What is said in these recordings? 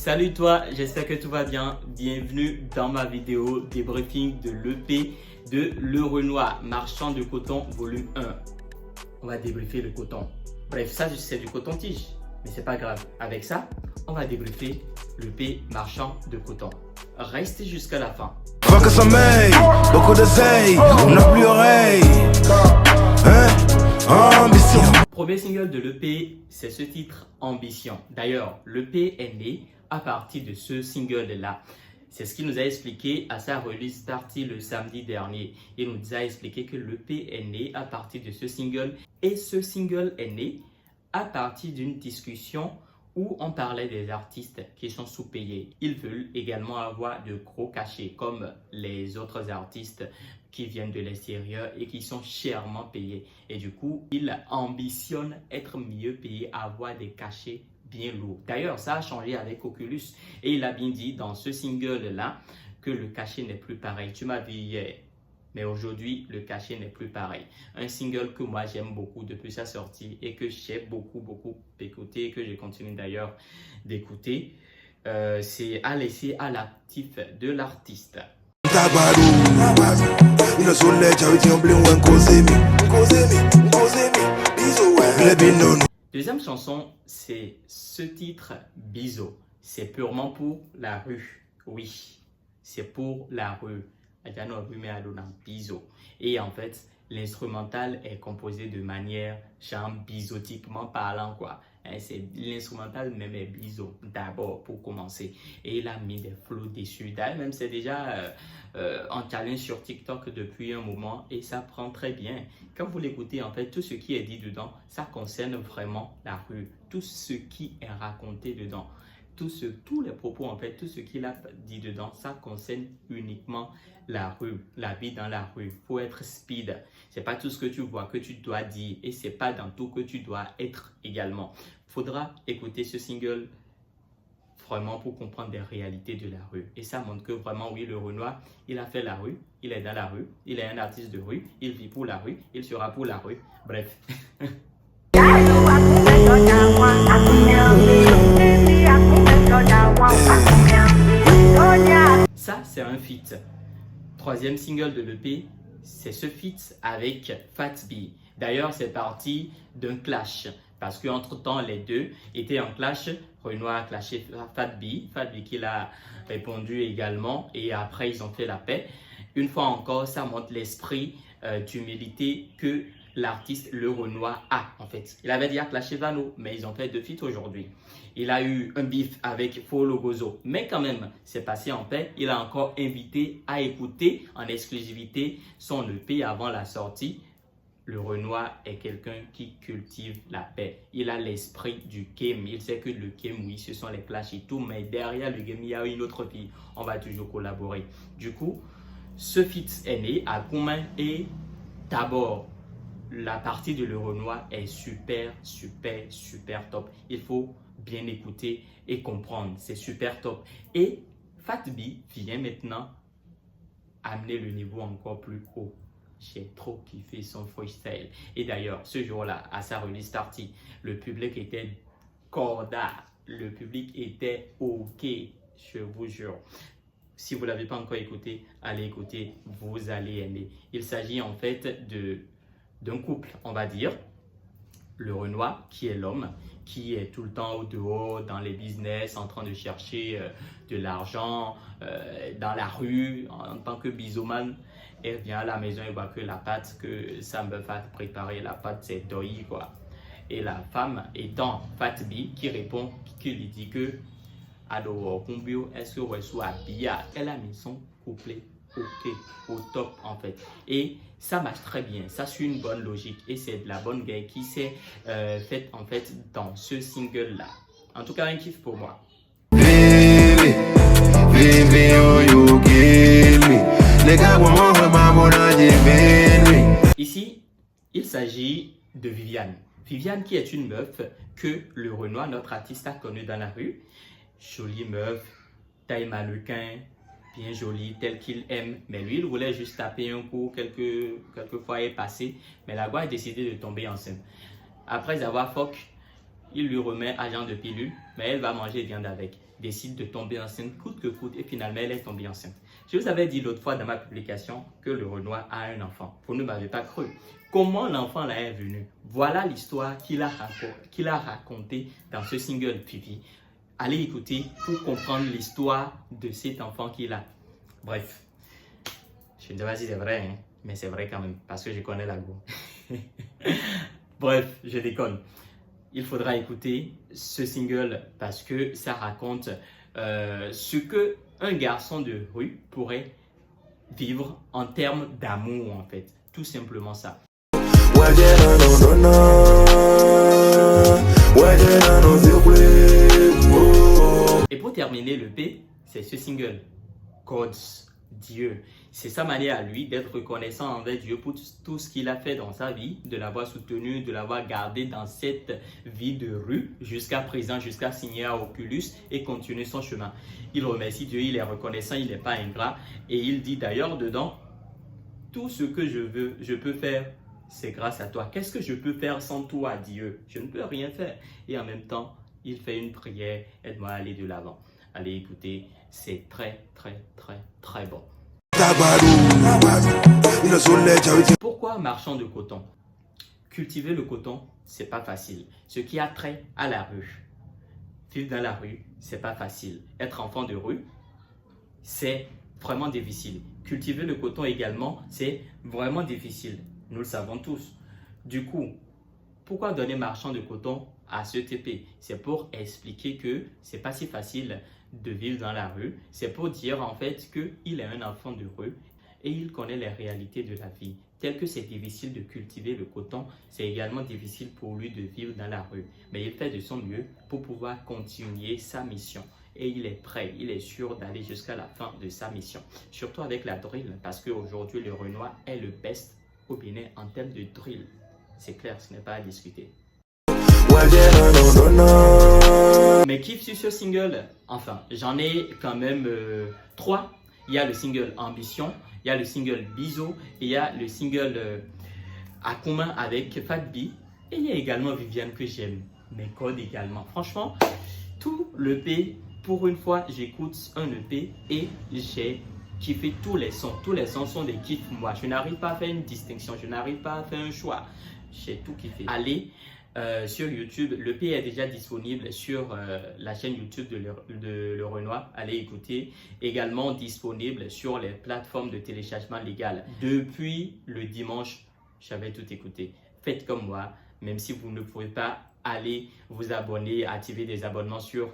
Salut toi, j'espère que tout va bien. Bienvenue dans ma vidéo débriefing de l'EP de Le Renoir, Marchand de coton volume 1. On va débriefer le coton. Bref, ça c'est du coton-tige, mais c'est pas grave. Avec ça, on va débriefer l'EP Marchand de coton. Restez jusqu'à la fin. Faut que ça m'aille, beaucoup d'oseille, on n'a plus oreille. Ambition. Premier single de l'EP, c'est ce titre Ambition. D'ailleurs, l'EP est né à partir de ce single-là. C'est ce qu'il nous a expliqué à sa release party le samedi dernier. Il nous a expliqué que l'EP est né à partir de ce single. Et ce single est né à partir d'une discussion où on parlait des artistes qui sont sous-payés. Ils veulent également avoir de gros cachets comme les autres artistes qui viennent de l'extérieur et qui sont chèrement payés. Et du coup, ils ambitionnent être mieux payés, avoir des cachets bien lourds. D'ailleurs, ça a changé avec Oculus et il a bien dit dans ce single-là que le cachet n'est plus pareil. Tu m'as vu hier. Mais aujourd'hui, le cachet n'est plus pareil. Un single que moi j'aime beaucoup depuis sa sortie et que j'ai beaucoup écouté et que je continue d'ailleurs d'écouter, c'est à laisser à l'actif de l'artiste. Deuxième chanson, c'est ce titre Bizo. C'est purement pour la rue. Oui, c'est pour la rue. Et en fait, l'instrumental est composé de manière genre bizotiquement parlant quoi. L'instrumental même est bizo d'abord pour commencer. Et il a mis des flows dessus. D'ailleurs même c'est déjà en challenge sur TikTok depuis un moment et ça prend très bien. Quand vous l'écoutez en fait, tout ce qui est dit dedans, ça concerne vraiment la rue. Tout ce qui est raconté dedans. Tous les propos, en fait, tout ce qu'il a dit dedans, ça concerne uniquement la rue, la vie dans la rue. Il faut être speed. C'est pas tout ce que tu vois que tu dois dire et c'est pas dans tout que tu dois être également. Faudra écouter ce single vraiment pour comprendre des réalités de la rue. Et ça montre que vraiment, oui, le Renoir, il a fait la rue, il est dans la rue, il est un artiste de rue, il vit pour la rue, il sera pour la rue. Bref. Ça, c'est un feat. Troisième single de l'EP, c'est ce feat avec Fat B. D'ailleurs, c'est parti d'un clash. Parce qu'entre-temps, les deux étaient en clash. Renoir a clashé Fat B qui l'a répondu également. Et après, ils ont fait la paix. Une fois encore, ça montre l'esprit d'humilité que l'artiste Le Renoir a en fait. Il avait déjà clashé Vano, mais ils ont fait 2 feats aujourd'hui. Il a eu un beef avec Folo Gozo, mais quand même, c'est passé en paix. Il a encore invité à écouter en exclusivité son EP avant la sortie. Le Renoir est quelqu'un qui cultive la paix. Il a l'esprit du game. Il sait que le game, oui, ce sont les clashs et tout, mais derrière le game, il y a une autre fille. On va toujours collaborer. Du coup, ce feat est né à Koumain et d'abord, la partie de Le Renoir est super top. Il faut bien écouter et comprendre. C'est super top. Et Fat B vient maintenant amener le niveau encore plus haut. J'ai trop kiffé son freestyle. Et d'ailleurs, ce jour-là, à sa release party, le public était corda. Le public était OK. Je vous jure. Si vous ne l'avez pas encore écouté, allez écouter. Vous allez aimer. Il s'agit en fait d'un couple, on va dire, le Renoir qui est l'homme, qui est tout le temps au dehors, dans les business, en train de chercher de l'argent, dans la rue, en tant que bisouman. Elle vient à la maison et voit que la pâte que sa meuf a préparée, la pâte c'est doi quoi. Et la femme étant Fat B qui répond, qui lui dit que alors combien est-ce que reçoit Bia, elle a mis son couplet OK, au top en fait. Et ça marche très bien, ça suit une bonne logique et c'est de la bonne gueule qui s'est faite en fait dans ce single là. En tout cas, un kiff pour moi. Ici, il s'agit de Viviane. Viviane qui est une meuf que le Renoir, notre artiste, a connue dans la rue. Jolie meuf, taille mannequin, bien jolie, telle qu'il aime. Mais lui, il voulait juste taper un coup, quelques fois est passé. Mais la gouaille a décidé de tomber enceinte. Après avoir fuck, il lui remet agent de pilule, mais elle va manger viande avec. décide de tomber enceinte coûte que coûte et finalement elle est tombée enceinte. Je vous avais dit l'autre fois dans ma publication que le Renoir a un enfant. Vous ne m'avez pas cru. Comment l'enfant là est venu? Voilà l'histoire qu'il a racontée dans ce single Fifi. Allez écouter pour comprendre l'histoire de cet enfant qu'il a. Bref, je ne sais pas si c'est vrai, hein, mais c'est vrai quand même parce que je connais la go. Bref, je déconne. Il faudra écouter ce single parce que ça raconte ce que un garçon de rue pourrait vivre en termes d'amour en fait. Tout simplement ça. Et pour terminer le P, c'est ce single, God's Dieu. C'est sa manière à lui d'être reconnaissant envers Dieu pour tout ce qu'il a fait dans sa vie, de l'avoir soutenu, de l'avoir gardé dans cette vie de rue jusqu'à présent, jusqu'à signer à Oculus et continuer son chemin. Il remercie Dieu, il est reconnaissant, il n'est pas ingrat et il dit d'ailleurs dedans, tout ce que je peux faire, c'est grâce à toi. Qu'est-ce que je peux faire sans toi, Dieu? Je ne peux rien faire. Et en même temps, il fait une prière, aide-moi à aller de l'avant. Allez écouter, c'est très, très, très, très bon. Pourquoi marchand de coton? Cultiver le coton, c'est pas facile. Ce qui a trait à la rue. Vivre dans la rue, c'est pas facile. Être enfant de rue, c'est vraiment difficile. Cultiver le coton également, c'est vraiment difficile. Nous le savons tous. Du coup, pourquoi donner marchand de coton à ce TP? C'est pour expliquer que c'est pas si facile de vivre dans la rue. C'est pour dire en fait qu'il est un enfant de rue et il connaît les réalités de la vie. Tel que c'est difficile de cultiver le coton, c'est également difficile pour lui de vivre dans la rue. Mais il fait de son mieux pour pouvoir continuer sa mission. Et il est prêt, il est sûr d'aller jusqu'à la fin de sa mission. Surtout avec la drill, parce qu'aujourd'hui le Renoir est le best au Bénin en termes de drill. C'est clair, ce n'est pas à discuter. Mais kiff sur ce single, enfin, j'en ai quand même 3. Il y a le single Ambition, il y a le single Bizo, et il y a le single À commun avec Fat B. Et il y a également Viviane que j'aime, mes codes également. Franchement, tout le P, pour une fois, j'écoute un EP et j'ai kiffé tous les sons. Tous les sons sont des kiffs. Moi, je n'arrive pas à faire une distinction, je n'arrive pas à faire un choix. J'ai tout kiffé. Allez sur YouTube, le P est déjà disponible sur la chaîne YouTube de Le Renoir. Allez écouter. Également disponible sur les plateformes de téléchargement légal. Depuis le dimanche, j'avais tout écouté. Faites comme moi, même si vous ne pouvez pas aller vous abonner, activer des abonnements sur,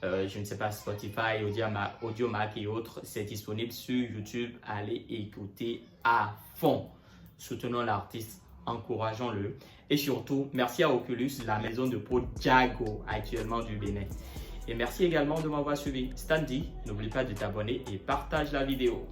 je ne sais pas, Spotify, Audiomack et autres. C'est disponible sur YouTube. Allez écouter à fond. Soutenons l'artiste, encourageons-le. Et surtout, merci à Oculus, la maison de peau Jago actuellement du Bénin. Et merci également de m'avoir suivi. Standy, n'oublie pas de t'abonner et partage la vidéo.